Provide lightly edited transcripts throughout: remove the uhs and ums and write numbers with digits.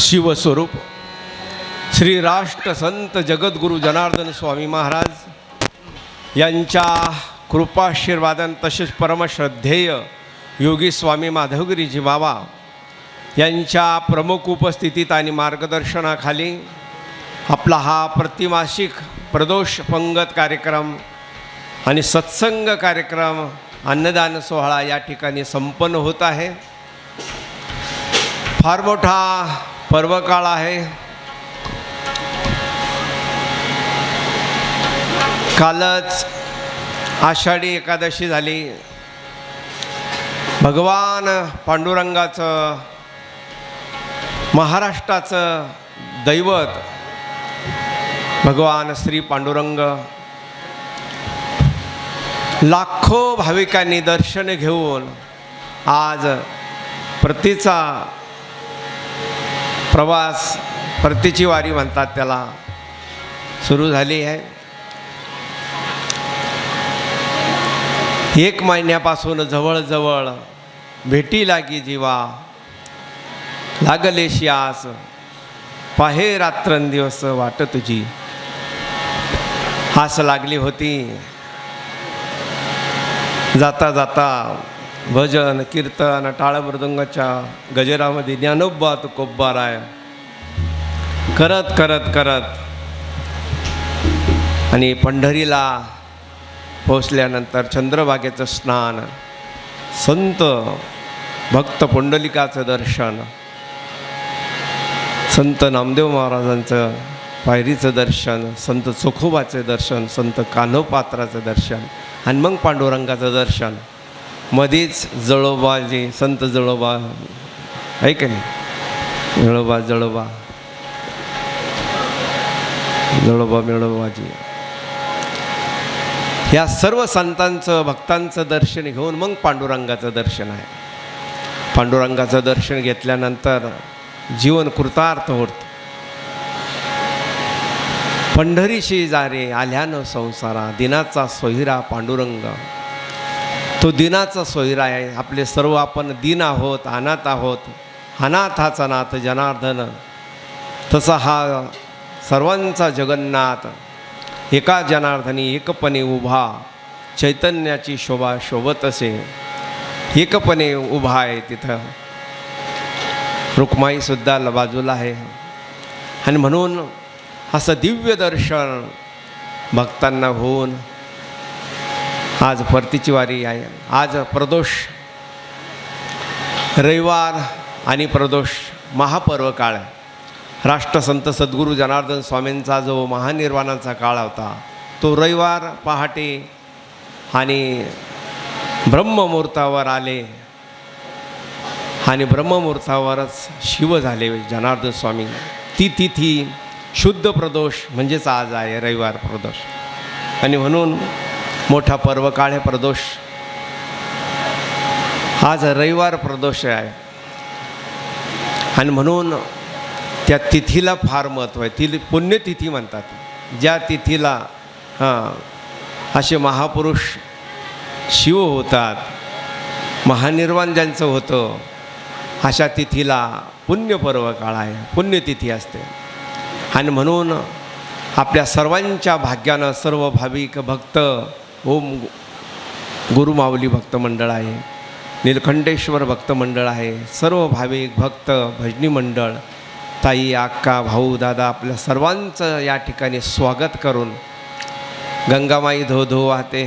शिवस्वरूप श्री राष्ट्रसंत जगद्गुरु जनार्दन स्वामी महाराज यांच्या कृपाशीर्वादन तसेच परमश्रद्धेय योगी स्वामी माधवगिरीजी बाबा यांच्या प्रमुख उपस्थितीत आणि मार्गदर्शनाखाली आपला हा प्रतिमासिक प्रदोष पंगत कार्यक्रम आणि सत्संग कार्यक्रम अन्नदान सोहळा या ठिकाणी संपन्न होत आहे। फार मोठा पर्वकाळ आहे। कालच आषाढी एकादशी झाली। भगवान पांडुरंगाचं महाराष्ट्राचं दैवत भगवान श्री पांडुरंग लाखो भाविकांनी दर्शन घेऊन आज परतीचा प्रवास, परतीची वारी म्हणतात त्याला, सुरू झाली आहे। 1 महिन्यापासून जवळजवळ भेटी लागी जीवा, लागलेशी आस, पाहे रात्रंदिवस वाट तुझी। आस लागली होती। जाता जाता भजन कीर्तन टाळमृदंगाच्या गजरामध्ये ज्ञानोबा तुकोबाराय करत करत करत आणि पंढरीला पोचल्यानंतर चंद्रभागेचं स्नान, संत भक्त पुंडलिकाचं दर्शन, संत नामदेव महाराजांचं पायरीचं दर्शन, संत चोखोबाचे दर्शन, संत कान्होपात्राचं दर्शन आणि मग पांडुरंगाचं दर्शन। मध्येच जळोबाजी, संत जळोबा आहे की नाही, जळोबा जळोबा जळोबा मिळोबाजी, या सर्व संतांचं भक्तांचं दर्शन घेऊन मग पांडुरंगाचं दर्शन आहे। पांडुरंगाचं दर्शन घेतल्यानंतर जीवन कृतार्थ होतं। पंढरीशी जारे आल्यानं संसारा, दिनाचा सोहिरा पांडुरंग। तो दिनाचा सोहिरा आहे। आपले सर्व आपण दीन आहोत, अनाथ आहोत। अनाथाचा नाथ जनार्दन, तसा हा सर्वांचा जगन्नाथ एका जनार्दनी एकपणे उभा, चैतन्याची शोभा शोभत असे एकपणे उभा आहे। तिथं रुक्माईसुद्धा बाजूला आहे आणि म्हणून असं दिव्य दर्शन भक्तांना होऊन आज परतीची वारी आहे। आज प्रदोष रविवार आणि प्रदोष महापर्व काळ आहे। राष्ट्रसंत सद्गुरू जनार्दन स्वामींचा जो महानिर्वाणाचा काळ होता तो रविवार पहाटे आणि ब्रह्ममुहूर्तावर आले आणि ब्रह्ममुहूर्तावरच शिव झाले जनार्दन स्वामी। ती तिथी शुद्ध प्रदोष म्हणजेच आज आहे रविवार प्रदोष, आणि म्हणून मोठा पर्व काळ आहे प्रदोष। आज रविवार प्रदोष आहे आणि म्हणून त्या तिथीला फार महत्त्व आहे। ती पुण्यतिथी म्हणतात। ज्या तिथीला असे महापुरुष शिव होतात, महानिर्वाण ज्यांचं होतं, अशा तिथीला पुण्यपर्व काळ आहे, पुण्यतिथी असते। आणि म्हणून आपल्या सर्वांच्या भाग्यानं सर्व भाविक भक्त, ओम गुरुमाऊली भक्त मंडळ आहे, नीलकंठेश्वर भक्त मंडळ आहे, सर्व भाविक भक्त भजनी मंडळ, ताई, अक्का, भाऊ, दादा, आपल्या सर्वांचं या ठिकाणी स्वागत करून गंगामाई धो धो वाहते,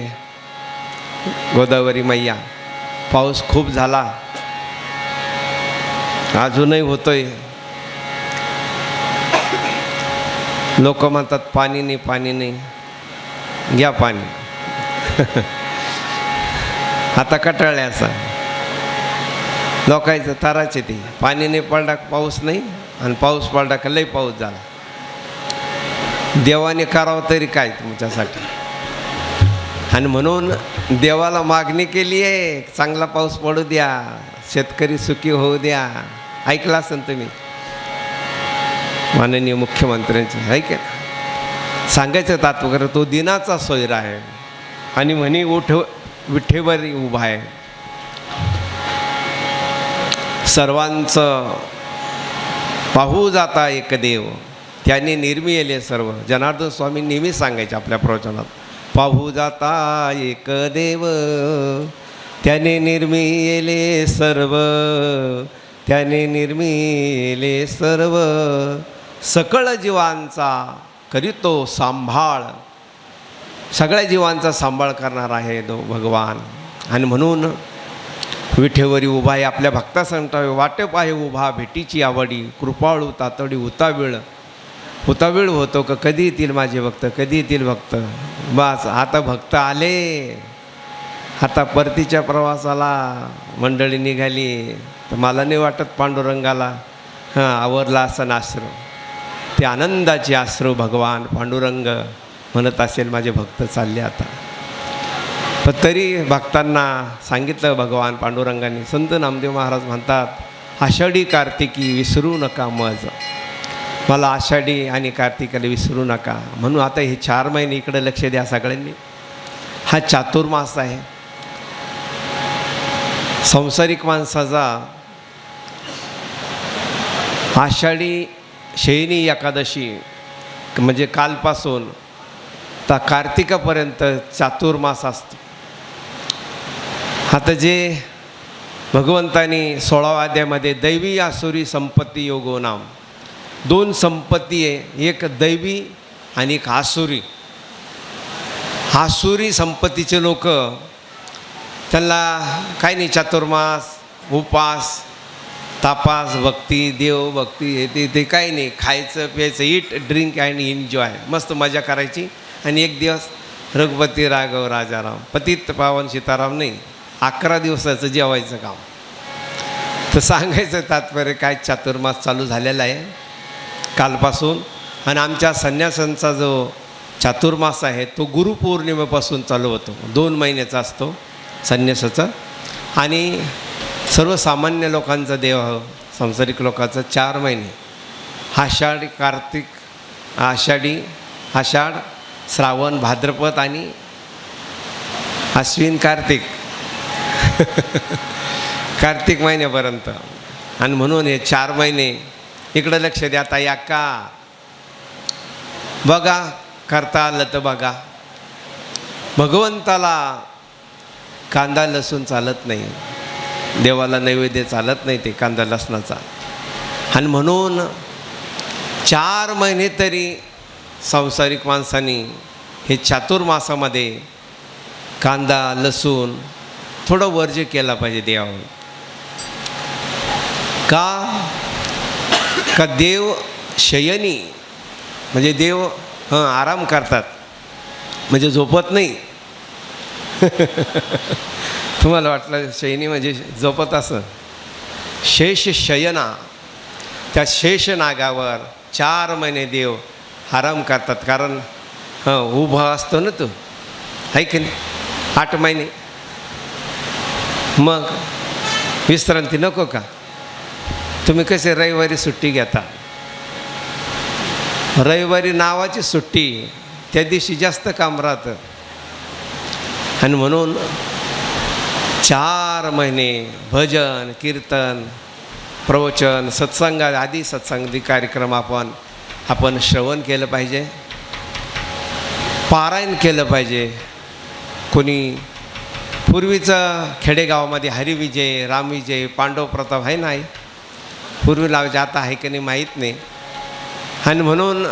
गोदावरी मैया। पाऊस खूप झाला, अजूनही होतोय। लोक म्हणतात पाणी नाही, पाणी नाही, घ्या पाणी। आता कटाळले असं लोकांचं ताराचे ते पाणी नाही पडला, पाऊस नाही, आणि पाऊस पडला का लई पाऊस झाला। देवाने करावं तरी काय तुमच्यासाठी, आणि म्हणून देवाला मागणी केली आहे, चांगला पाऊस पडू द्या, शेतकरी सुखी होऊ द्या। ऐकलं असेल तुम्ही माननीय मुख्यमंत्र्यांचं, आहे का? सांगायचं तात्पर्य तो दिनाचा सोयरा आहे आणि म्हणे विठेवर उभा आहे। सर्वांचं पाहू जाता एक देव त्याने निर्मिले सर्व. जनार्दन स्वामी नेहमी सांगायचे आपल्या प्रवचनात, पाहू जाता एक देव त्याने निर्मिले सर्व, त्याने निर्मिले सर्व, सकळ जीवांचा करीतो सांभाळ. सगळ्या जीवांचा सांभाळ करणार आहे तो भगवान. आणि म्हणून विठेवरी उभा आहे आपल्या भक्तासंता वाटे पाहे उभा, भेटीची आवडी कृपाळू तातडी उतावीळ. उतावीळ होतो का कधी येतील माझे भक्त, कधी येतील भक्त. बस आता भक्त आले, आता परतीच्या प्रवासाला मंडळी निघाली. तर मला नाही वाटत पांडुरंगाला आवरला असं आश्रू. ते आनंदाचे आश्रू भगवान पांडुरंग म्हणत असेल माझे भक्त चालले आता. पण तरी भक्तांना सांगितलं भगवान पांडुरंगाने. संत नामदेव महाराज म्हणतात, आषाढी कार्तिकी विसरू नका मज. मला आषाढी आणि कार्तिकाला विसरू नका. म्हणून आता हे 4 महिने इकडे लक्ष द्या सगळ्यांनी. हा चातुर्मास आहे. संसारिक माणसाचा आषाढी शयनी एकादशी म्हणजे कालपासून तर कार्तिकापर्यंत चातुर्मास असतो. आता जे भगवंतानी 16व्या अध्यायामध्ये दैवी आसुरी संपत्ती योगो नाम, 2 संपत्ती आहे, एक दैवी आणि एक आसुरी. आसुरी संपत्तीचे लोक त्यांना काही नाही, चातुर्मास उपास तापास भक्ती देवभक्ती हे ते काही नाही. खायचं प्यायचं, ईट ड्रिंक अँड एन्जॉय, मस्त मजा करायची. आणि एक दिवस रघुपती राघव राजाराम पतित पावन सीताराम नाही, 11 दिवसाचं जेवायचं काम. तर सांगायचं तात्पर्य काय, चातुर्मास चालू झालेला आहे कालपासून. आणि आमच्या संन्यासांचा जो चातुर्मास आहे तो गुरुपौर्णिमेपासून चालू होतो. 2 महिन्याचा असतो संन्यासाचा. आणि सर्वसामान्य लोकांचा देव संसारिक लोकांचा 4 महिने. आषाढी कार्तिक, आषाढ श्रावण भाद्रपद आणि अश्विन कार्तिक कार्तिक महिन्यापर्यंत. आणि म्हणून हे 4 महिने इकडं लक्ष द्या. आता या का बघा, करता आलं तर बघा. भगवंताला कांदा लसूण चालत नाही, देवाला नैवेद्य चालत नाही ते कांदा लसणाचा. आणि म्हणून 4 महिने तरी संसारिक माणसांनी हे चातुर्मासामध्ये कांदा लसूण थोडं वर्ज्य केला पाहिजे देवावर. का देव शयनी म्हणजे देव आराम करतात म्हणजे झोपत नाही. तुम्हाला वाटलं शयनी म्हणजे झोपत असं. शेष शयना, त्या शेष नागावर 4 महिने देव आराम करतात. कारण उभा असतो ना तो, आहे की नाही, 8 महिने. मग विश्रांती नको का? तुम्ही कसे रविवारी सुट्टी घेता, रविवारी नावाची सुट्टी, त्या दिवशी जास्त काम राहतं. आणि म्हणून 4 महिने भजन कीर्तन प्रवचन सत्संग आदी सत्संगी कार्यक्रम आपण श्रवण केलं पाहिजे, पारायण केलं पाहिजे. कोणी पूर्वीचं खेडेगावामध्ये हरिविजय रामविजय पांडव प्रताप आहे नाही, पूर्वी लावायचे, आता आहे की नाही माहीत नाही. आणि म्हणून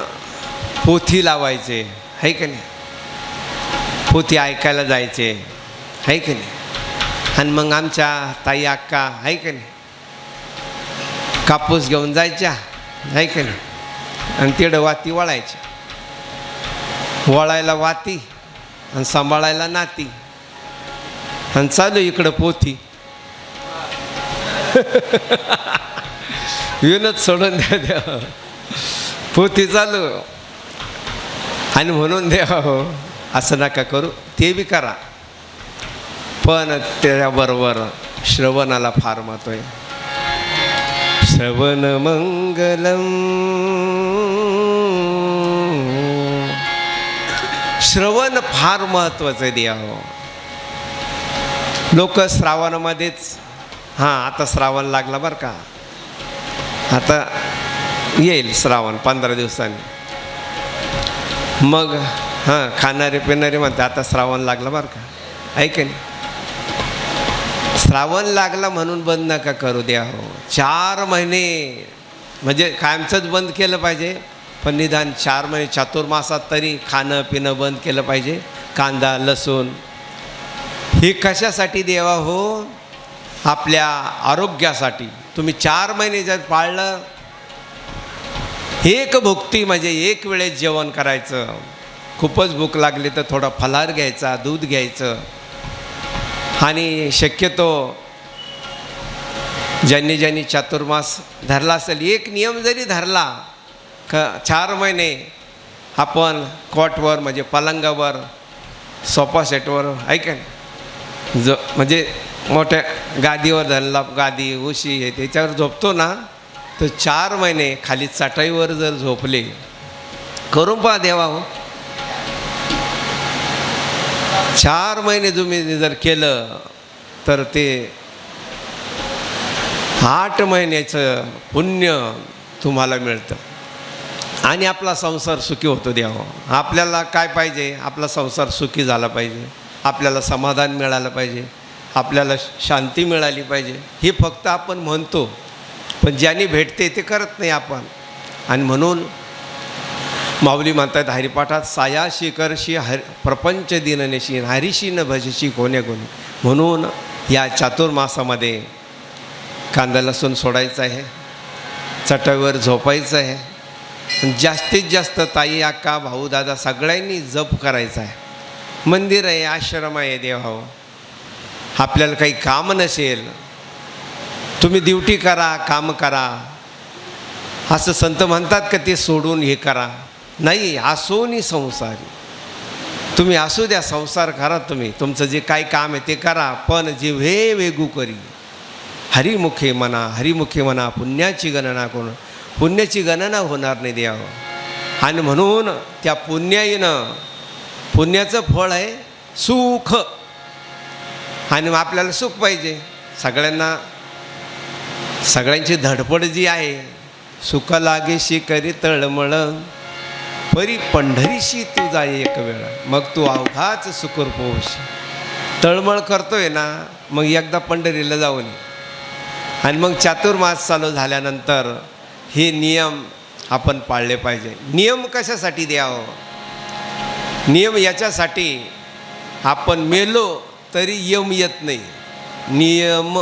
पोथी लावायचे, आहे की नाही, पोथी ऐकायला जायचे, आहे की नाही. आणि मग आमच्या ताई अक्का आहे की नाही कापूस घेऊन जायच्या, आहे की नाही. आणि तिकडं वाती वळायच्या, वळायला वाती आणि सांभाळायला नाती. आणि चालू इकडं पोथी येऊनच सोडून द्या पोथी चालू. आणि म्हणून देवा हो असं नका करू, ते बी करा, पण त्याच्याबरोबर श्रवणाला फार महत्त्व आहे. श्रवण मंगलम, श्रवण फार महत्त्वाचं आहे देवा हो. लोक श्रावणामध्येच आता श्रावण लागला बरं का, आता येईल श्रावण 15 दिवसांनी. मग हां, खाणारे पिणारे म्हणते आता श्रावण लागला बरं का, ऐक नाही. श्रावण लागला म्हणून बंद नका करू द्या हो. 4 महिने म्हणजे कायमचंच बंद केलं पाहिजे, पण निदान 4 महिने चातुर्मासात तरी खाणं पिणं बंद केलं पाहिजे. कांदा लसूण हे कशासाठी देवा हो? आपल्या आरोग्यासाठी. तुम्ही 4 महिने जर पाळलं, एक भुक्ती म्हणजे एक वेळेस जेवण करायचं. खूपच भूक लागली तर थोडा फलाहार घ्यायचा, दूध घ्यायचं. आणि शक्यतो ज्यांनी ज्यांनी चातुर्मास धरला असेल, एक नियम जरी धरला का 4 महिने आपण कॉटवर म्हणजे पलंगावर सोफा सेटवर ऐका ना, म्हणजे मोठ्या गादीवर धरला, गादी उशी आहे त्याच्यावर झोपतो ना, तर 4 महिने खाली चटाईवर जर झोपले, करून पहा देवा हो. 4 महिने तुम्ही जर केलं तर ते 8 महिन्याचं पुण्य तुम्हाला मिळतं आणि आपला संसार सुखी होतो देवा. आपल्याला काय पाहिजे? आपला संसार सुखी झाला पाहिजे, आपल्याला समाधान मिळालं पाहिजे, आपल्याला शांती मिळाली पाहिजे. हे फक्त आपण म्हणतो, पण ज्यांनी भेटते ते करत नाही आपण. आणि म्हणून माऊली म्हणतात हरिपाठात, सायाशी करशी प्रपंच दिननेशी हरिशी न भजशी कोण्या कोणी. म्हणून या चातुर्मासामध्ये कांदा लसूण सोडायचं आहे, चटाईवर झोपायचं आहे. जास्तीत जास्त ताई अक्का भाऊ दादा सगळ्यांनी जप करायचा आहे. मंदिर आहे, आश्रम आहे देवा. आपल्याला काही काम नसेल, तुम्ही ड्युटी करा, काम करा. असं संत म्हणतात का ते सोडून हे करा? नाही, असोनी संसारी. तुम्ही असू द्या, संसार करा, तुम्ही तुमचं जे काय काम आहे ते करा, पण जिव्हे वेगू करी हरिमुखे म्हणा, हरिमुखे म्हणा. पुण्याची गणना कोण? पुण्याची गणना होणार नाही द्यावं. आणि म्हणून त्या पुण्याईनं, पुण्याचं फळ आहे सुख. आणि मग आपल्याला सुख पाहिजे. सगळ्यांना, सगळ्यांची धडपड जी आहे, सुख लागेशी करी तळमळ परी पंढरीशी तू जाय एक वेळ, मग तू अवघाच सुखर पोहोशी. तळमळ करतोय ना, मग एकदा पंढरीला जाऊन ये. आणि मग चातुर्मास चालू झाल्यानंतर हे नियम आपण पाळले पाहिजे. नियम कशासाठी द्यावं? नियम याच्यासाठी, आपण मेलो तरी यम येत नाही. नियम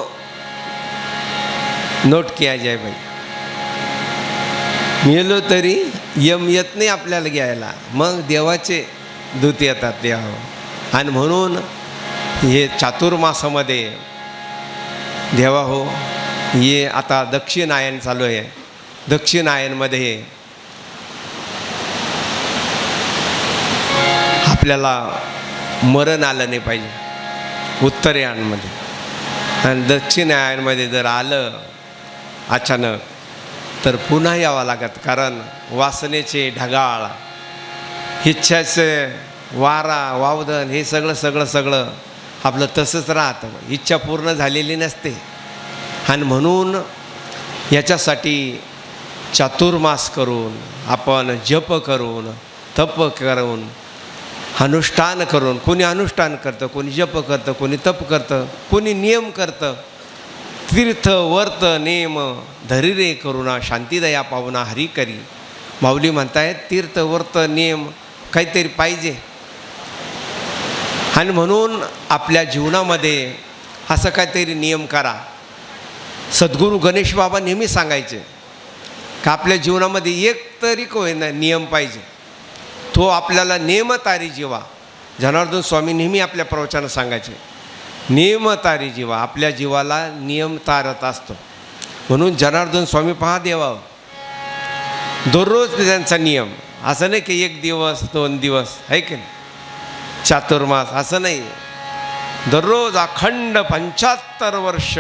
नोट किया जाय भाई. मेलो तरी यम येत नाही आपल्याला घ्यायला, मग देवाचे दूत येतात देवा. आणि म्हणून हे चातुर्मासामध्ये देवा हो, हे आता दक्षिणायन चालू आहे. दक्षिणायनमध्ये आपल्याला मरण आलं नाही पाहिजे उत्तरायणमध्ये. आणि दक्षिणायनमध्ये जर आलं अचानक तर पुन्हा यावं लागत. कारण वासनेचे ढगाळ, इच्छाचे वारा वावदन हे सगळं आपलं तसंच राहतं. इच्छा पूर्ण झालेली नसते. आणि म्हणून याच्यासाठी चातुर्मास करून, आपण जप करून, तप करून, अनुष्ठान करून, कोणी अनुष्ठान करतं, कोणी जप करतं, कोणी तप करतं, कोणी नियम करतं. तीर्थ वर्त नेम धरी रे करुणा शांतीदया पावना हरी करी. माऊली म्हणतायत तीर्थ वर्त नेम काहीतरी पाहिजे. आणि म्हणून आपल्या जीवनामध्ये असं काहीतरी नियम करा. सद्गुरू गणेश बाबा नेहमी सांगायचे का आपल्या जीवनामध्ये एक तरी होईना नियम पाहिजे. तो आपल्याला नेमतारी जीवा. जनार्दन स्वामी नेहमी आपल्या प्रवचनात सांगायचे, नियमतारी जीवा. आपल्या जीवाला नियम तारत असतो. म्हणून जनार्दन स्वामी पहा देवा, दररोज त्यांचा नियम. असं नाही की 1 दिवस 2 दिवस आहे की नाही, चातुर्मास असं नाही. दररोज अखंड 75 वर्ष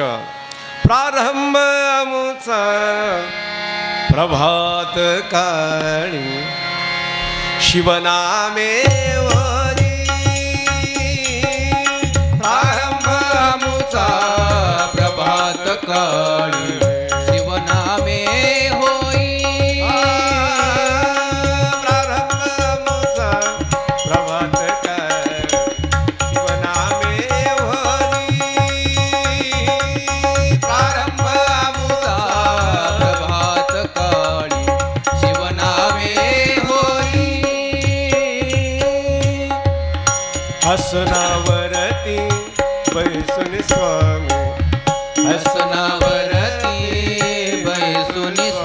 प्रारंभ अमुचा प्रभात काळी शिवनामे वरी. प्रारंभ अमुचा प्रभात काळी शिवनामे होई.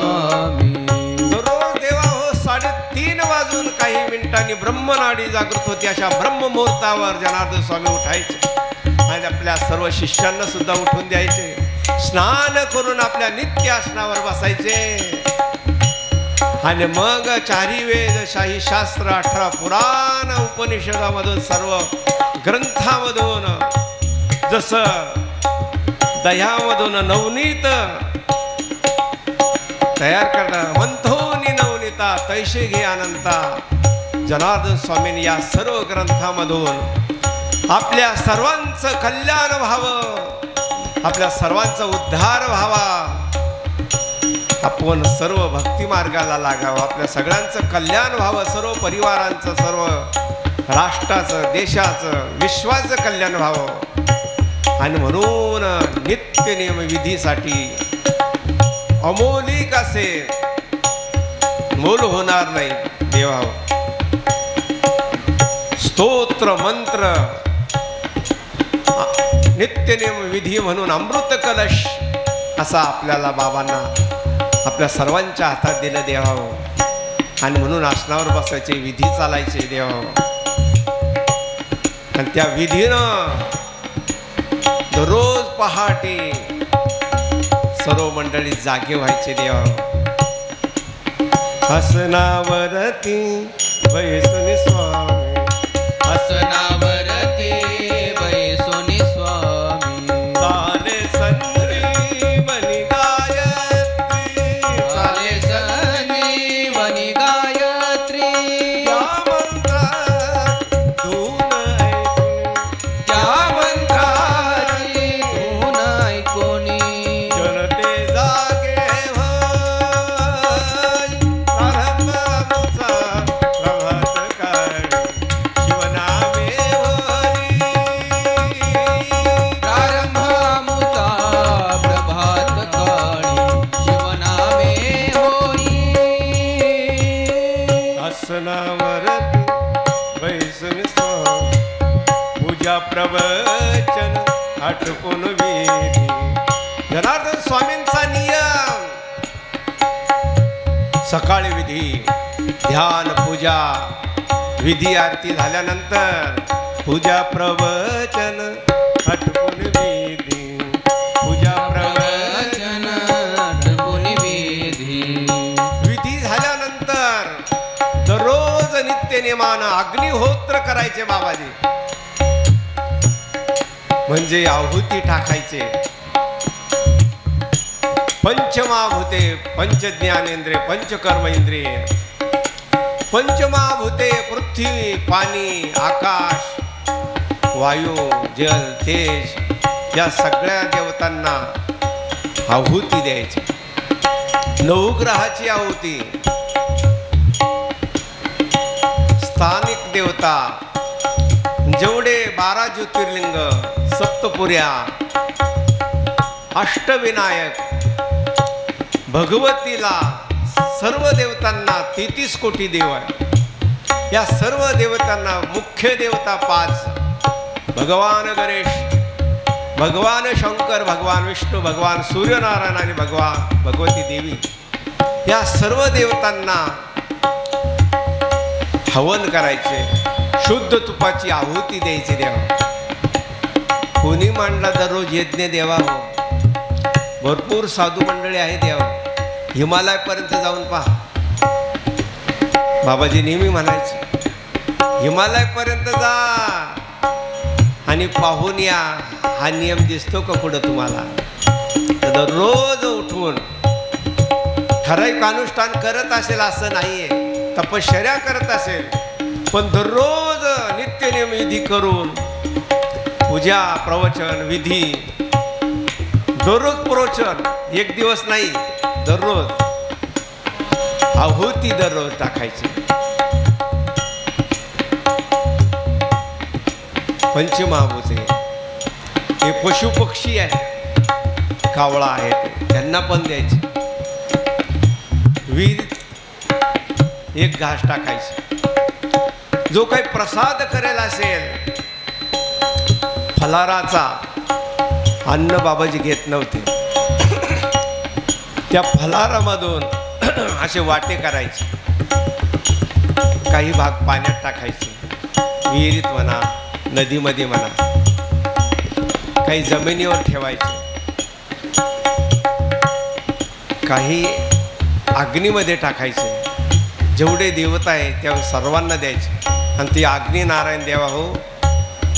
स्वामी. दररोज देवा हो 3:30 वाजून काही मिनिटांनी ब्रह्मनाडी जागृत होती. अशा ब्रह्ममुहूर्तावर जनार्दन स्वामी उठायचे आणि आपल्या सर्व शिष्यांना सुद्धा उठून द्यायचे. स्नान करून आपल्या नित्य आसनावर बसायचे आणि मग 4 वेद, शाही शास्त्र, 18 पुराण, उपनिषदामधून सर्व ग्रंथामधून जसं दह्यामधून नवनीत तयार करणार मंथोनी नवनीता तैशे घे अनंता. जनार्दन स्वामींनी या सर्व ग्रंथामधून आपल्या सर्वांचं कल्याण व्हावं, आपल्या सर्वांचा उद्धार व्हावा, आपण सर्व भक्ती मार्गाला लागावं, आपल्या सगळ्यांचं कल्याण व्हावं, सर्व परिवारांचं, सर्व राष्ट्राचं, देशाचं, विश्वाचं कल्याण व्हावं. आणि म्हणून नित्य नियम विधीसाठी अमोलिक असे मोल होणार नाही देवा. स्तोत्र मंत्र नित्य नियम विधी म्हणून अमृत कलश असा आपल्याला बाबांना आपल्या सर्वांच्या हातात दिलं देवावं. आणि म्हणून आसनावर बसायचे, विधी चालायचे देवावं. आणि त्या विधीनं दररोज पहाटे सर्व मंडळी जागे व्हायचे देवावं. हसनावरती बैसुनी स्वामी, हसनावरती बैसोनी स्वामी. चाले संजीवनी गायत्री, चाले संजीवनी गायत्री. त्या मंत्रात धून ऐकून, त्या मंत्राची धून ऐकोनी जनते जागे व्हाय. प्रारंभाचा प्रभात काळी शिवनामे होई. प्रारंभामुचा प्रभात काळी शिवनामे होई. आसनावरती बैसून स्वामी, पूजा प्रवचन आटपून विधी. जनार्दन स्वामींचा नियम सकाळी विधी, ध्यान, पूजा, विधी, आरती झाल्यानंतर पूजा प्रवचन आटपून विधी. पूजा प्रवचन वचन आटपून विधी. विधी झाल्यानंतर दररोज नित्य नेमानं अग्निहोत्र करायचे बाबाजी. म्हणजे आहुती टाकायचे. पंचमहाभूते, पंचज्ञानेंद्रिय, पंचकर्म इंद्रिय, पंचमहाभूते पृथ्वी, पाणी, आकाश, वायू, जल, तेज या सगळ्या देवतांना आहुती द्यायची. नवग्रहाची आहुती, स्थानिक देवता, जेवढे 12 ज्योतिर्लिंग, सप्तपुर्या, अष्टविनायक, भगवतीला, सर्व देवतांना 33 कोटी देव आहे. या सर्व देवतांना मुख्य देवता 5, भगवान गणेश, भगवान शंकर, भगवान विष्णू, भगवान सूर्यनारायण आणि भगवान भगवती देवी, या सर्व देवतांना हवन करायचे. शुद्ध तुपाची आहुती द्यायची देवा. कोणी मांडला दररोज यज्ञ देवा हो. भरपूर साधू मंडळी आहे देवा. हिमालयापर्यंत जाऊन पहा. बाबाजी नेहमी म्हणायचे हिमालयापर्यंत जा आणि पाहून या. हा नियम दिसतो का पुढं तुम्हाला? दररोज उठून ठराविक अनुष्ठान करत असेल असं नाहीये, तपश्चर्या करत असेल, पण दररोज नित्य नियम विधी करून पूजा, प्रवचन, विधी, दररोज प्रवचन, एक दिवस नाही, दररोज आहुती दररोज टाकायची. पंचमहाभूते हे पशु पक्षी आहे, कावळा आहे, त्यांना पण द्यायचे. विध एक घास टाकायची. जो काही प्रसाद करेल असेल फलाराचा, अन्न बाबाजी घेत नव्हते. त्या फलारामधून असे वाटे करायचे. काही भाग पाण्यात टाकायचे, विहिरीत म्हणा, नदीमध्ये म्हणा, काही जमिनीवर ठेवायचे, काही अग्नीमध्ये टाकायचे. जेवढे देवता आहे त्या सर्वांना द्यायचे. आणि ती अग्नी नारायण देवा हो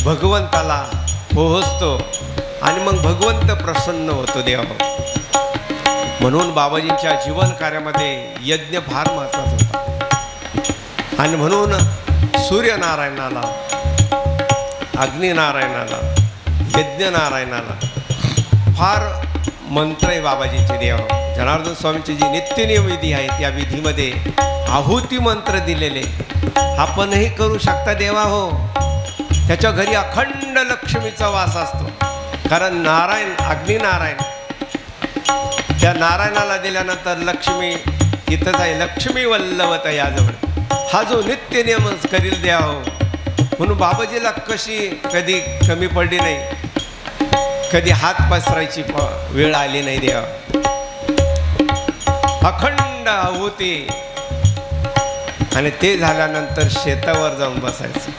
भगवंताला पोहोचतो आणि मग भगवंत प्रसन्न होतो देवा हो. म्हणून बाबाजींच्या जीवन कार्यामध्ये यज्ञ फार महत्त्वाचा होता. आणि म्हणून सूर्यनारायणाला, अग्निनारायणाला, यज्ञनारायणाला फार मंत्र आहे बाबाजींचे देवा. जनार्दन स्वामींची जी नित्यनियम विधी आहे त्या विधीमध्ये आहुती मंत्र दिलेले आपणही करू शकता देवा हो. त्याच्या घरी अखंड लक्ष्मीचा वास असतो. कारण नारायण, अग्निनारायण, त्या नारायणाला दिल्यानंतर लक्ष्मी तिथंच आहे. लक्ष्मी वल्लवत याजवळ हा जो नित्यनियमच करील द्या हो. म्हणून बाबाजीला कशी कधी कमी पडली नाही, कधी हात पसरायची वेळ आली नाही देवा. अखंड आहुती. आणि ते झाल्यानंतर शेतावर जाऊन बसायचं.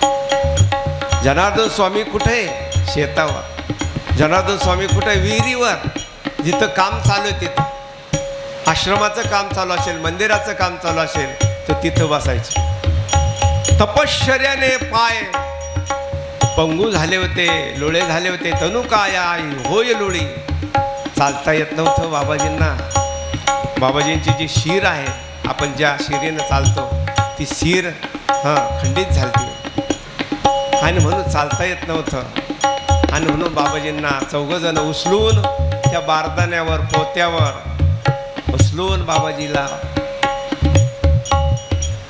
जनार्दन स्वामी कुठे? शेतावर. जनार्दन स्वामी कुठे? विहिरीवर. जिथं काम चालू आहे तिथं, आश्रमाचं काम चालू असेल, मंदिराचं काम चालू असेल तर तिथं बसायचं. तपश्चर्याने पाय पंगू झाले होते, लोळे झाले होते. तनु काय आई होय लोळी. चालता येत नव्हतं बाबाजींना. बाबाजींची जी शीर आहे, आपण ज्या शिरीनं चालतो ती शीर खंडित झाली आणि म्हणून चालता येत नव्हतं. आणि म्हणून बाबाजींना चौघजण उचलून त्या बारदाण्यावर, पोत्यावर उचलून बाबाजीला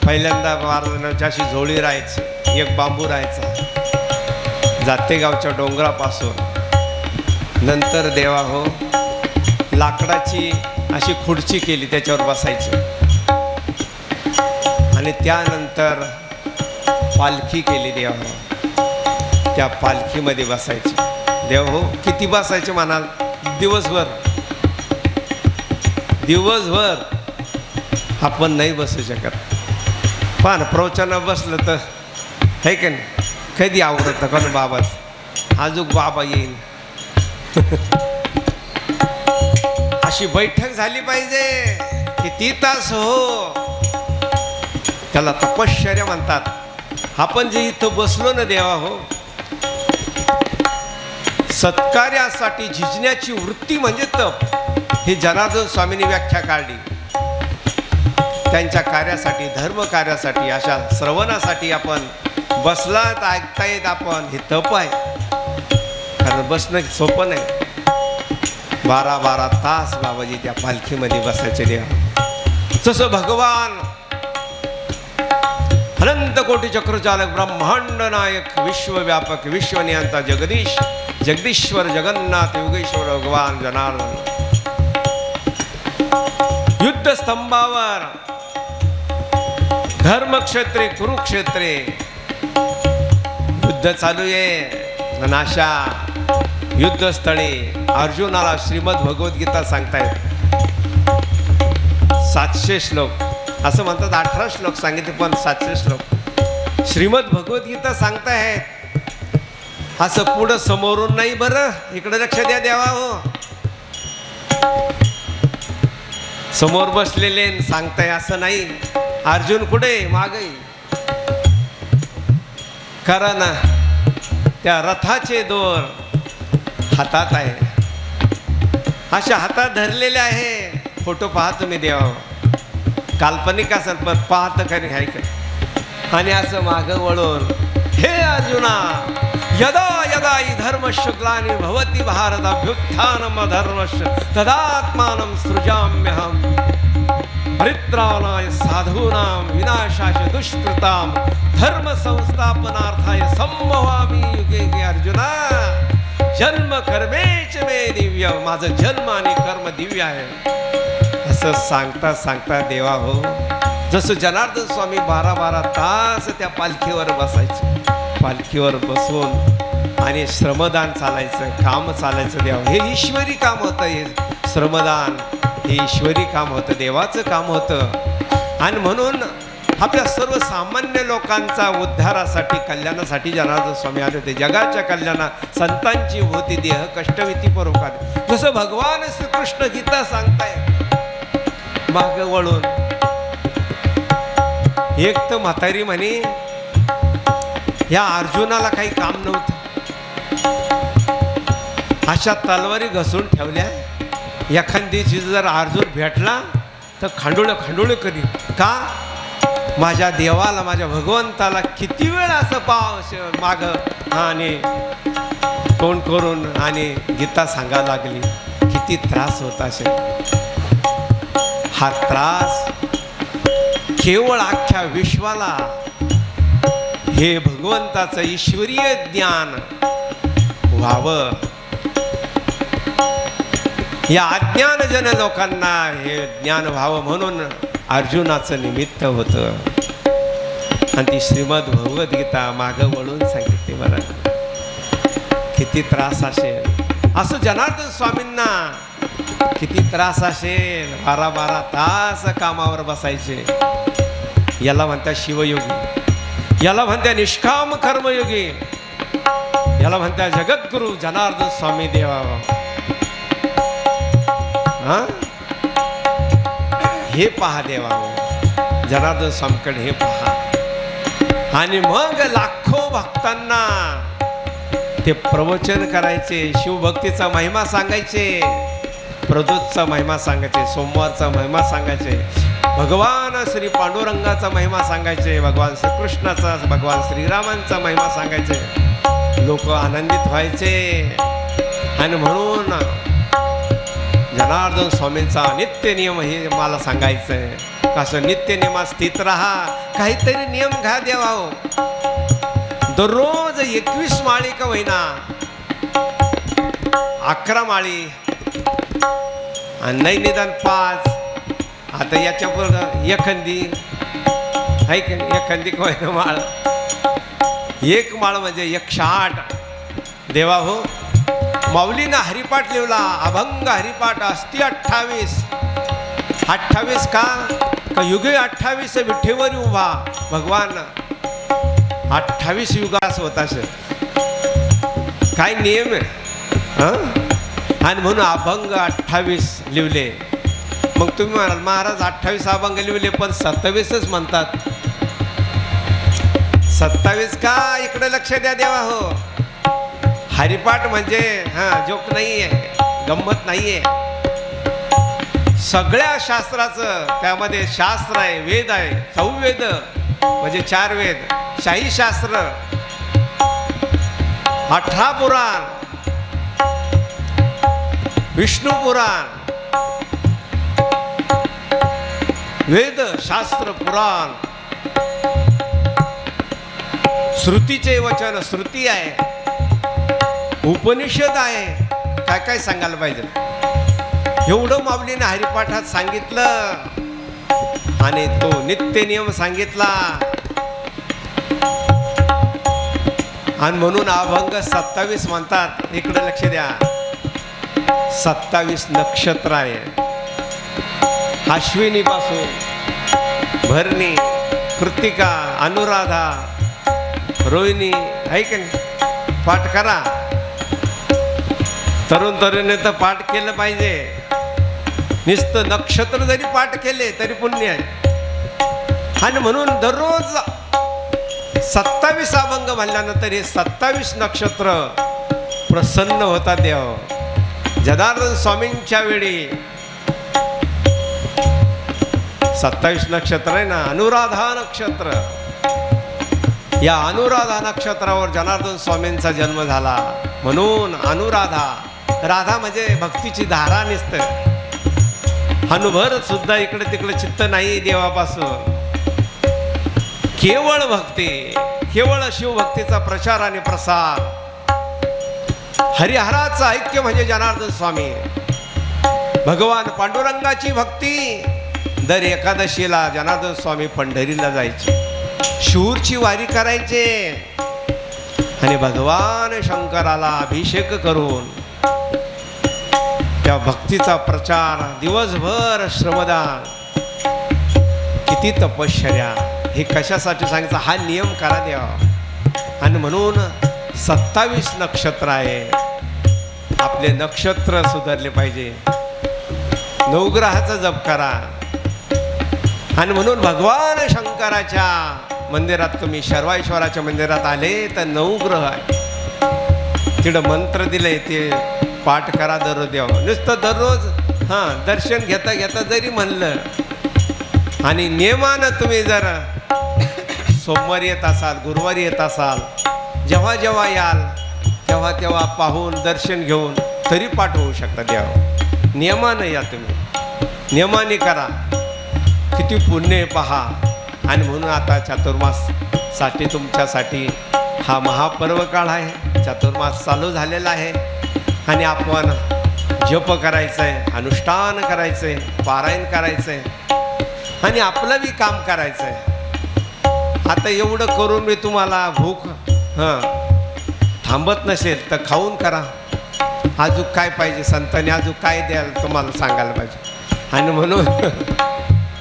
पहिल्यांदा बारदाण्याची अशी झोळी राहायची, एक बांबू राहायचा जातेगावच्या डोंगरापासून. नंतर देवा हो लाकडाची अशी खुर्ची केली, त्याच्यावर बसायची. आणि त्यानंतर पालखी केली देवा हो. त्या पालखीमध्ये बसायची. देव हो किती बसायचे म्हणाल? दिवसभर. दिवसभर आपण नाही बसू शकत. पण प्रवचनावर बसलं तर है की नाही, कधी आवडतं कोण बाबाच अजून बाबा येईल. अशी बैठक झाली पाहिजे. किती तास हो, त्याला तपश्चर्या म्हणतात. आपण जे इथं बसलो ना देवा हो, सत्कार्यासाठी झिजण्याची वृत्ती म्हणजे तप. ही जनार्दन स्वामींनी व्याख्या काढली. त्यांच्या कार्यासाठी, धर्म कार्यासाठी, अशा श्रवणासाठी आपण बसलात, ऐकतायत आपण, हे तप आहे. कारण बसणं सोपं नाही. 12-12 तास बाबाजी त्या पालखीमध्ये बसायचे देवा. जसं भगवान अनंत कोटी चक्रचालक, ब्रह्मांड नायक, विश्वव्यापक, विश्वनियंता, जगदीश, जगदीश्वर, जगन्नाथ, योगेश्वर भगवान जनार्दन युद्धस्तंभावर, धर्मक्षेत्रे, कुरुक्षेत्रे युद्ध चालू आहे. नाशा युद्धस्थळी अर्जुनाला श्रीमद भगवद्गीता सांगतायत. 700 श्लोक असं म्हणतात. 18 श्लोक सांगितले पण 700 श्लोक श्रीमद भगवद्गीता सांगतायत. असं पुढं समोरून नाही बरं. इकडे लक्ष द्या देवा हो. समोर बसलेले सांगताय असं नाही. अर्जुन कुठे? मागे. कारण त्या रथाचे दोर हातात आहे. अशा हातात धरलेले आहे. फोटो पाहा तुम्ही देवा. काल्पनिक असेल पण पाहत खरी आहे का. आणि असं मागं वळून, हे अर्जुना, यदा यदा हि धर्मस्य ग्लानिर् भवति भारत अभ्युत्थानम् अधर्मस्य तदात्मानं सृजाम्यहम् परित्राणाय साधूनां विनाशाय दुष्कृतां धर्म संस्थापनार्थाय संभवामि युगे युगे. अर्जुना, जन्म कर्मेच मे दिव्य. माझं जन्म आणि कर्म दिव्य आहे. असं सांगता सांगता देवा हो, जसं जनार्दन स्वामी 12-12 तास त्या पालखीवर बसायचे. पालखीवर बसून आणि श्रमदान चालायचं, काम चालायचं देवा. हे ईश्वरी काम होतं. हे श्रमदान, हे ईश्वरी काम होतं, देवाचं काम होतं. आणि म्हणून आपल्या सर्वसामान्य लोकांचा उद्धारासाठी, कल्याणासाठी जनार्दन स्वामी आले होते. जगाच्या कल्याणा संतांची होती देह कष्टविती परोपकारी. जसं भगवान श्रीकृष्ण गीता सांगताय माग वळून. एक तर म्हातारी म्हणे या अर्जुनाला काही काम नव्हतं, अशा तलवारी घसून ठेवल्या. एखादी जर अर्जुन भेटला तर खांडोळं करी. का? माझ्या देवाला, माझ्या भगवंताला किती वेळ असं माग आणि तोंड करून आणि गीता सांगायला लागली. किती त्रास होता असेल. हा त्रास केवळ अख्ख्या विश्वाला हे भगवंताचं ईश्वरीय ज्ञान व्हावं, या अज्ञानजन लोकांना हे ज्ञान व्हावं म्हणून अर्जुनाचं निमित्त होतं. आणि ती श्रीमद भगवद्गीता मागं वळून सांगितली. बरं किती त्रास असेल. असं जनार्दन स्वामींना किती त्रास असेल. 12-12 तास कामावर बसायचे. याला म्हणतात शिवयोगी, याला म्हणतात निष्काम कर्मयोगी, याला म्हणतात जगद्गुरु जनार्दन स्वामी देवा. हे पहा देवा, जनार्दन स्वामीकडे हे पहा. आणि मग लाखो भक्तांना ते प्रवचन करायचे, शिवभक्तीचा महिमा सांगायचे, प्रदोषचा महिमा सांगायचे, सोमवारचा महिमा सांगायचे, भगवान श्री पांडुरंगाचा महिमा सांगायचे, भगवान श्रीकृष्णाचा, भगवान श्रीरामांचा महिमा सांगायचे. लोक आनंदित व्हायचे. आणि म्हणून जनार्दन स्वामींचा नित्य नियम हे मला सांगायचं आहे. कसं नित्य नियमात स्थित राहा. काहीतरी नियम घ्या देवा. दररोज 21 माळी का होईना, 11 माळी आणि नाही निदान 5. आता याच्या पुढं एखादी एखादी का होईना माळ, एक माळ म्हणजे 108. देवा हो, माऊलीनं हरिपाठ लिवला, अभंग हरिपाठ असती 28. 28 का युगे 28 विठेवर उभा भगवान. 28 युगास होता सर. काय नियम आहे. आणि म्हणून अभंग 28 लिवले. मग तुम्ही म्हणाल महाराज 28 अभंग लिवले पण 27च म्हणतात. 27 का? इकडे लक्ष द्या देवा हो. हरिपाठ म्हणजे जोक नाही आहे, गंमत नाही आहे. सगळ्या शास्त्राचं त्यामध्ये शास्त्र आहे, वेद आहे. चौवेद म्हणजे 4 वेद, शाही शास्त्र, 18 पुराण, विष्णू पुराण, वेद शास्त्र पुराण, श्रुतीचे वचन, श्रुती आहे, उपनिषद आहे. काय काय सांगायला पाहिजे. एवढं माऊलीने हरिपाठात सांगितलं. आणि तो नित्य नियम सांगितला. आणि म्हणून अभंग 27 म्हणतात. इकडे लक्ष द्या. 27 नक्षत्र आहे. अश्विनी पासून भरणी, कृतिका, अनुराधा, रोहिणी. ऐक पाठ करा. तरुण तरुणी तर पाठ केलं पाहिजे. नुसतं नक्षत्र जरी पाठ केले तरी पुण्य आहे. आणि म्हणून दररोज 27 अभंग म्हणल्यानंतर हे 27 नक्षत्र प्रसन्न होतात देव. जनार्दन स्वामींच्या वेळी 27 नक्षत्र आहे ना, अनुराधा नक्षत्र. या अनुराधा नक्षत्रावर जनार्दन स्वामींचा जन्म झाला. म्हणून अनुराधा, राधा म्हणजे भक्तीची धारा निसतं. हनुभर सुद्धा इकडे तिकडे चित्त नाही देवापासून. केवळ भक्ती, केवळ शिवभक्तीचा प्रचार आणि प्रसार. हरिहराचं ऐक्य म्हणजे जनार्दन स्वामी. भगवान पांडुरंगाची भक्ती. दर एकादशीला जनार्दन स्वामी पंढरीला जायचे, शूरची वारी करायचे आणि भगवान शंकराला अभिषेक करून त्या भक्तीचा प्रचार, दिवसभर श्रमदान, किती तपश्चर्या, हे कशासाठी सांगितलं? हा नियम करा देवा. आणि म्हणून 27 नक्षत्र आहे, आपले नक्षत्र सुधारले पाहिजे, नवग्रहाचा जप करा. आणि म्हणून भगवान शंकराच्या मंदिरात तुम्ही शर्वाईश्वराच्या मंदिरात आले तर 9 ग्रह आहे, तिकडं मंत्र दिले ते पाठ करा दररोज द्यावं. नुसतं दररोज दर्शन घेता घेता जरी म्हणलं आणि नियमानं तुम्ही जर सोमवारी येत असाल, गुरुवारी येत असाल, जेव्हा जेव्हा याल तेव्हा तेव्हा पाहून दर्शन घेऊन तरी पाठ होऊ शकता द्यावं. नियमानं या, तुम्ही नियमाने करा, किती पुण्य पहा. आणि म्हणून आता चातुर्माससाठी तुमच्यासाठी हा महापर्व काळ आहे, चातुर्मास चालू झालेला आहे आणि आपण जप करायचं आहे, अनुष्ठान करायचं आहे, पारायण करायचं आहे आणि आपलं बी काम करायचं आहे. आता एवढं करून मी तुम्हाला भूक थांबत नसेल तर खाऊन करा. अजून काय पाहिजे संतांनी, अजून काय द्याल तुम्हाला सांगायला पाहिजे. आणि म्हणून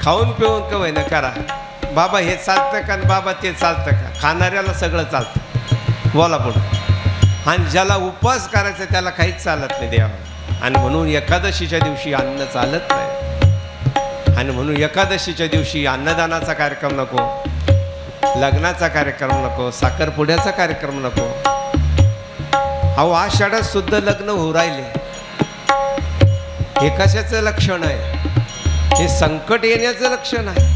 खाऊन पिऊन का होईना करा. बाबा हे चालतं का, बाबा ते चालतं का? खाणाऱ्याला सगळं चालतं, बोला पुढं. आणि ज्याला उपवास करायचा त्याला काहीच चालत नाही देवा. आणि म्हणून एकादशीच्या दिवशी अन्न चालत नाही. आणि म्हणून एकादशीच्या दिवशी अन्नदानाचा कार्यक्रम नको, लग्नाचा कार्यक्रम नको, साखरपुड्याचा कार्यक्रम नको. अहो आषाढात सुद्धा लग्न होऊ राहिले, हे कशाचं लक्षण आहे? हे संकट येण्याचं लक्षण आहे.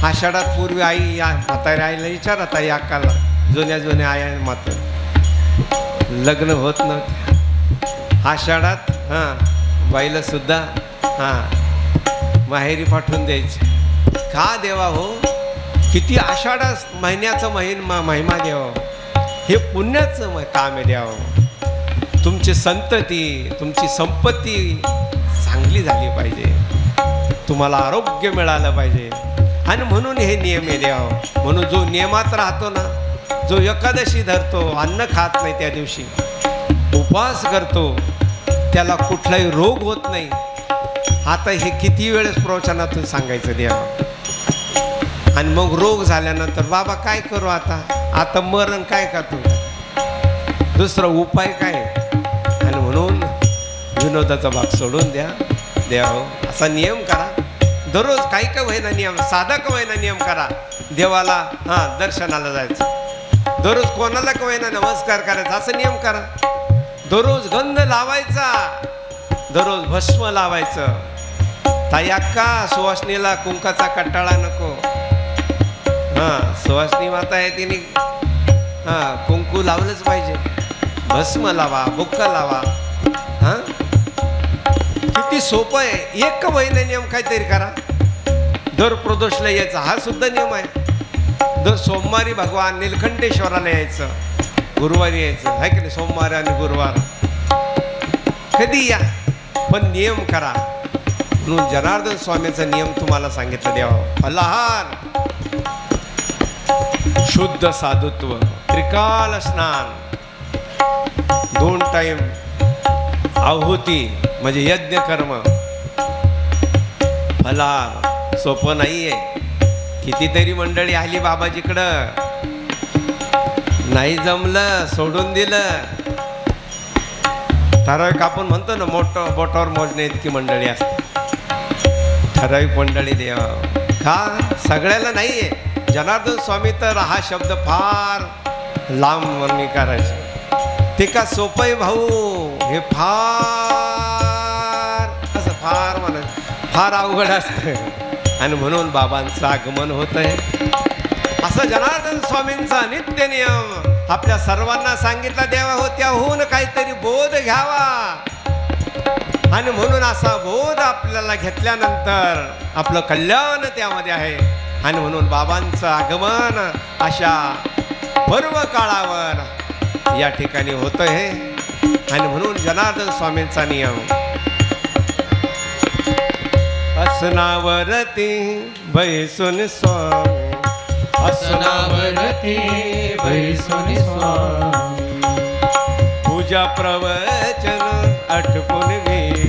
आषाढात पूर्वी आई म्हाताऱ्या आईला विचारत, आई अक्काला, जुन्या आई मात्र लग्न होत नव्हते. आषाढात बाईला सुद्धा माहेरी पाठवून द्यायचे. का देवा हो? किती आषाढ महिन्याचं महिमा द्यावं, हे पुण्याचं काम आहे द्यावं. तुमची संतती, तुमची संपत्ती चांगली झाली पाहिजे, तुम्हाला आरोग्य मिळालं पाहिजे. आणि म्हणून हे नियम आहे द्यावं. म्हणून जो नियमात राहतो ना, जो एकादशी धरतो, अन्न खात नाही त्या दिवशी, उपवास करतो, त्याला कुठलाही रोग होत नाही. आता हे किती वेळेस प्रवचनातून सांगायचं द्यावं. आणि मग रोग झाल्यानंतर बाबा काय करू आता मरण काय करतो, दुसरा उपाय काय? आणि म्हणून विनोदाचा भाग सोडून द्यावं, असा नियम करा. दररोज काही का होईना नियम, साधा का होईना नियम करा. देवाला दर्शनाला जायचं, दररोज कोणाला का होईना नमस्कार करायचा, असं नियम करा. दररोज गंध लावायचा, दररोज भस्म लावायचं. ताई अक्का, सुवासनीला कुंकाचा कंटाळा नको. सुवासनी माता आहे, तिने कुंकू लावलंच पाहिजे, भस्म लावा, बुक्का लावा. किती सोपं आहे. एक महिना नियम काहीतरी करा. दर प्रदोषला यायचा, हा सुद्धा नियम आहे. दर सोमवारी भगवान नीलकंठेश्वराला यायचं, गुरुवारी यायचं, आहे की नाही? सोमवार आणि गुरुवार कधी या, पण नियम करा. म्हणून जनार्दन स्वामीचा नियम तुम्हाला सांगितलं द्यावं. फलाहार, शुद्ध साधुत्व, त्रिकाल स्नान, 2 टाइम आहुती म्हणजे यज्ञ कर्म. फलाहार सोपं नाहीये. कितीतरी मंडळी आली बाबाजीकडं, नाही जमलं, सोडून दिलं. ठराविक आपण म्हणतो ना, बोटावर मोजणे इतकी मंडळी असते. ठराविक मंडळी देवा का सगळ्याला नाहीये. जनार्दन स्वामी तर हा शब्द फार लांब वर्णी करायचे. ते का सोपं भाऊ, हे फार म्हणत फार अवघड असतं. आणि म्हणून बाबांचं आगमन होत आहे. असं जनार्दन स्वामींचा नित्य नियम आपल्या सर्वांना सांगितला द्यावा हो. त्याहून काहीतरी बोध घ्यावा. आणि म्हणून असा बोध आपल्याला घेतल्यानंतर आपलं कल्याण त्यामध्ये आहे. आणि म्हणून बाबांचं आगमन अशा पर्व काळावर या ठिकाणी होतं आहे. आणि म्हणून जनार्दन स्वामींचा नियम, असनावरती बैसून स्वामी, असनावरती बैसून स्वामी, पूजा प्रवचन आटपून विधी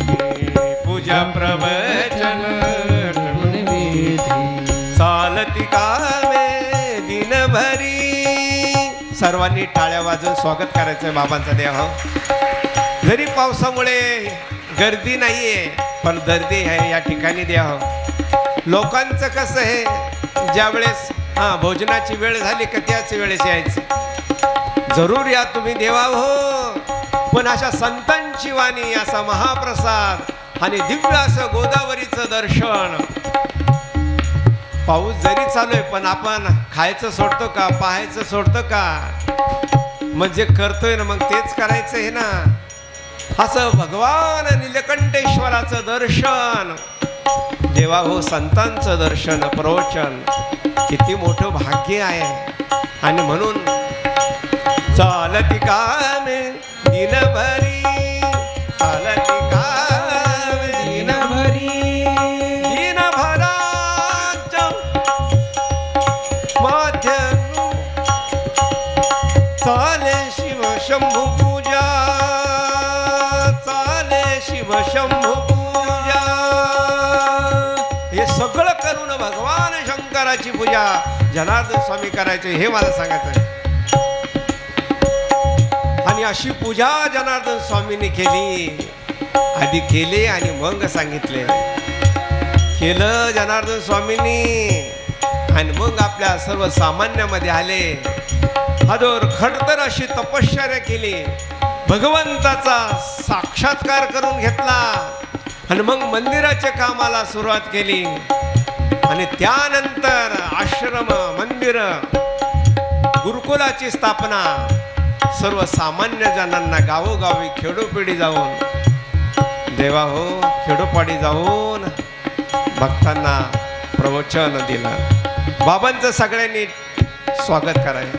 पूजा प्रवचन आटपून विधी चालती कामे दिनभरी. सर्वांनी टाळ्या वाजवून स्वागत करायचं बाबांचा देह. जरी पावसामुळे गर्दी नाहीये पण दर्दी आहे या ठिकाणी देह. लोकांचं कसं आहे, ज्या वेळेस भोजनाची वेळ झाली का त्याच वेळेस यायचं. जरूर या तुम्ही देवा हो, पण अशा संतांची वाणी, असा महाप्रसाद आणि दिव्य असं गोदावरीचं दर्शन. पाऊस जरी चालू आहे पण आपण खायचं सोडतो का, पाहायचं सोडतो का? म्हणजे करतोय ना मग तेच करायचं आहे ना. असं भगवान नीलकंठेश्वराचं दर्शन देवा हो, संतांचं दर्शन प्रवचन किती मोठं भाग्य आहे. आणि म्हणून चालती कामे दिनभरी, चालती कामे दिनभरी दिनभराच्या माध्य चाले शिव शंभू पूजा, चाले शिव शंभू पूजा. हे सगळं करून भगवान शंकराची पूजा जनार्दन स्वामी करायचे हे मला सांगायचं. आणि अशी पूजा जनार्दन स्वामींनी केली. आधी केले आणि मग सांगितले. केलं जनार्दन स्वामींनी आणि मग आपल्या सर्वसामान्यामध्ये आले. अदोर खडतर अशी तपश्चर्या केली, भगवंताचा साक्षात्कार करून घेतला आणि मग मंदिराच्या कामाला सुरुवात केली. आणि त्यानंतर आश्रम, मंदिर, गुरुकुलाची स्थापना. सर्वसामान्य जणांना गावोगावी खेडोपेडी जाऊन देवा हो, खेडोपाडी जाऊन भक्तांना प्रवचन दिलं. बाबांचं सगळ्यांनी स्वागत करायचं.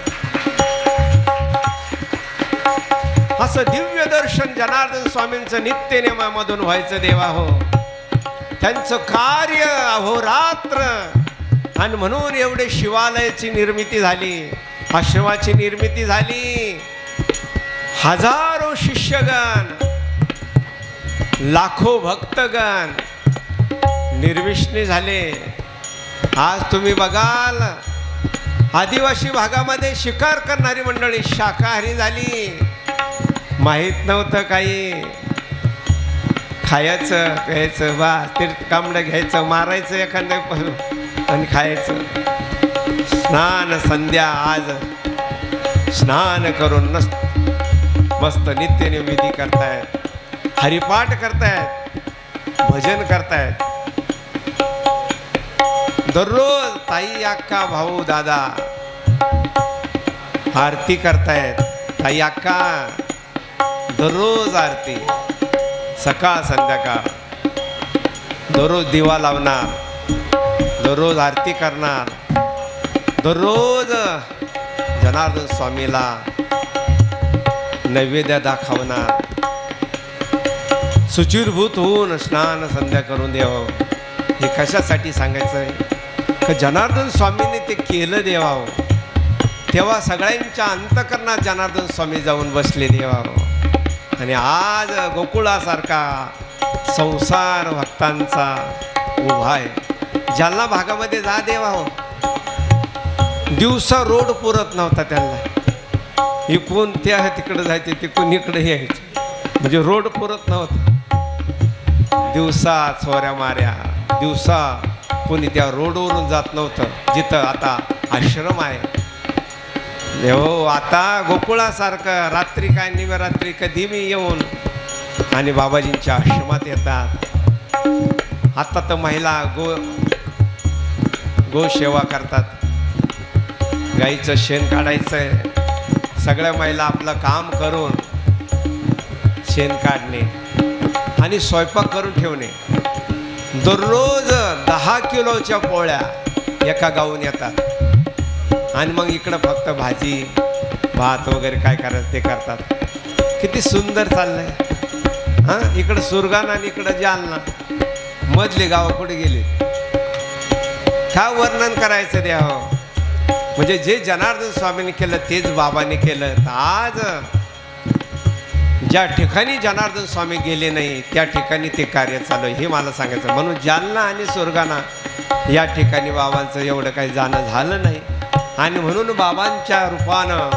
असं दिव्य दर्शन जनार्दन स्वामींचं नित्य नेमामधून व्हायचं देवा हो. त्यांचं कार्य अहोरात्र. आणि म्हणून एवढे शिवालयाची निर्मिती झाली, आश्रमाची निर्मिती झाली. हजारो शिष्यगण, लाखो भक्तगण निर्विष्णी झाले. आज तुम्ही बघाल आदिवासी भागामध्ये शिकार करणारी मंडळी शाकाहारी झाली. माहीत नव्हतं काही. खायचं प्यायचं, बा तीर्थकांबडं घ्यायचं, मारायचं एखादं आणि खायचं. स्नान संध्या आज स्नान करून मस्त नित्य विधी करतायत, हरिपाठ करतायत, भजन करतायत. दररोज ताई, अक्का, भाऊ, दादा आरती करतायत. ताई, अक्का दररोज आरती, सकाळ संध्याकाळ. दररोज दिवा लावणार, दररोज आरती करणार, दररोज जनार्दन स्वामीला नैवेद्य दाखवणार. शुचिरभूत होऊन स्नान संध्या करून द्यावं. हे कशासाठी सांगायचं आहे का जनार्दन स्वामींनी ते केलं देवा हो. तेव्हा सगळ्यांच्या अंतकरणात जनार्दन स्वामी जाऊन बसले देवा हो. आणि आज गोकुळासारखा संसार भक्तांचा उभा आहे. जालना भागामध्ये जा देवा हो, दिवसा रोड पुरत नव्हता त्यांना. इकडून त्या तिकडं जायचे, तिकडून इकडे यायचे, म्हणजे रोड पुरत नव्हता. दिवसा चोऱ्या माऱ्या, दिवसा कोणी त्या रोडवरून जात नव्हतं जिथं आता आश्रम आहे. हो, आता गोकुळासारखं रात्री काय निमरात्री कधी मी येऊन आणि बाबाजींच्या आश्रमात येतात. आता तर महिला गो सेवा करतात. गाईचं शेण काढायचं आहे. सगळ्या महिला आपलं काम करून शेण काढणे आणि स्वयंपाक करून ठेवणे. दररोज 10 किलोच्या पोळ्या एका गावून येतात. आणि मग इकडं फक्त भाजी भात वगैरे काय करायचं ते करतात. किती सुंदर चाललंय. हां, इकडं सुरगाणा आणि इकडं जालना, मधली गावं कुठे गेली. काय वर्णन करायचं द्यावं. म्हणजे जे जनार्दन स्वामींनी केलं तेच बाबांनी केलं. आज ज्या ठिकाणी जनार्दन स्वामी गेले नाही त्या ठिकाणी ते कार्य चालू आहे हे मला सांगायचं. म्हणून जालना आणि सुरगाणा या ठिकाणी बाबांचं एवढं काही जाणं झालं नाही. आणि म्हणून बाबांच्या रूपानं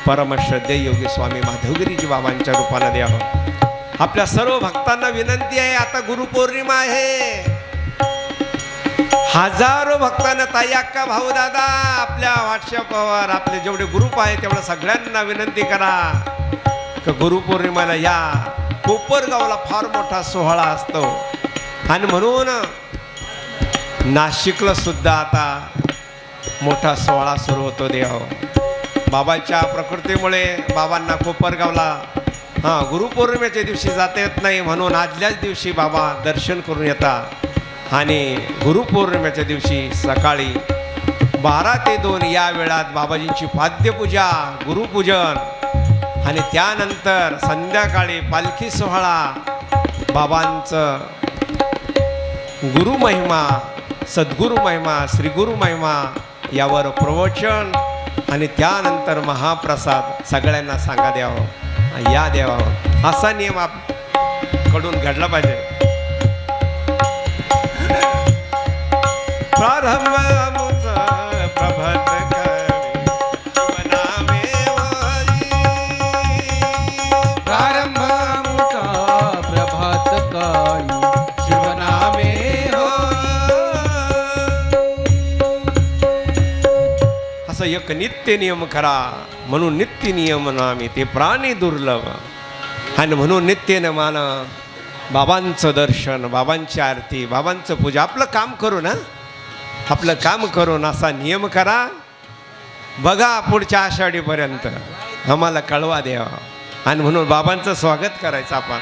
परमश्रद्धेय योगी स्वामी माधवगिरीजी बाबांच्या रूपानं द्यावं. आपल्या सर्व भक्तांना विनंती आहे, आता गुरुपौर्णिमा आहे. हजारो भक्तांना, ताई, अक्का, भाऊ, दादा, आपल्या व्हॉट्सअपवर आपले जेवढे ग्रुप आहे तेवढ्या सगळ्यांना विनंती करा की गुरुपौर्णिमेला या. कोपरगावला फार मोठा सोहळा असतो. आणि म्हणून नाशिकला सुद्धा आता मोठा सोहळा सुरू होतो. देव बाबाच्या प्रकृतीमुळे बाबांना कोपरगावला गुरुपौर्णिमेच्या दिवशी जाता येत नाही. म्हणून आदल्याच दिवशी बाबा दर्शन करून येतात. आणि गुरुपौर्णिमेच्या दिवशी सकाळी 12 ते 2 या वेळात बाबाजींची पाद्यपूजा, गुरुपूजन आणि त्यानंतर संध्याकाळी पालखी सोहळा, बाबांचं गुरुमहिमा, सद्गुरु महिमा, श्रीगुरु महिमा यावर प्रवचन आणि त्यानंतर महाप्रसाद सगळ्यांना सांगा द्यावं, या द्यावं. असा नियम कडून घडला पाहिजे. प्रारंभ प्रभत प्रारंभ प्रभात काळी शिवनामे असं एक नित्य नियम करा. म्हणून नित्य नियम नामी ते प्राणी दुर्लभ. आणि म्हणून नित्य नियमान बाबांचं दर्शन, बाबांची आरती, बाबांचं पूजा, आपलं काम करू ना, आपलं काम करून असा नियम करा. बघा पुढच्या आषाढीपर्यंत आम्हाला कळवा द्यावा. आणि म्हणून बाबांचं स्वागत करायचं आपण.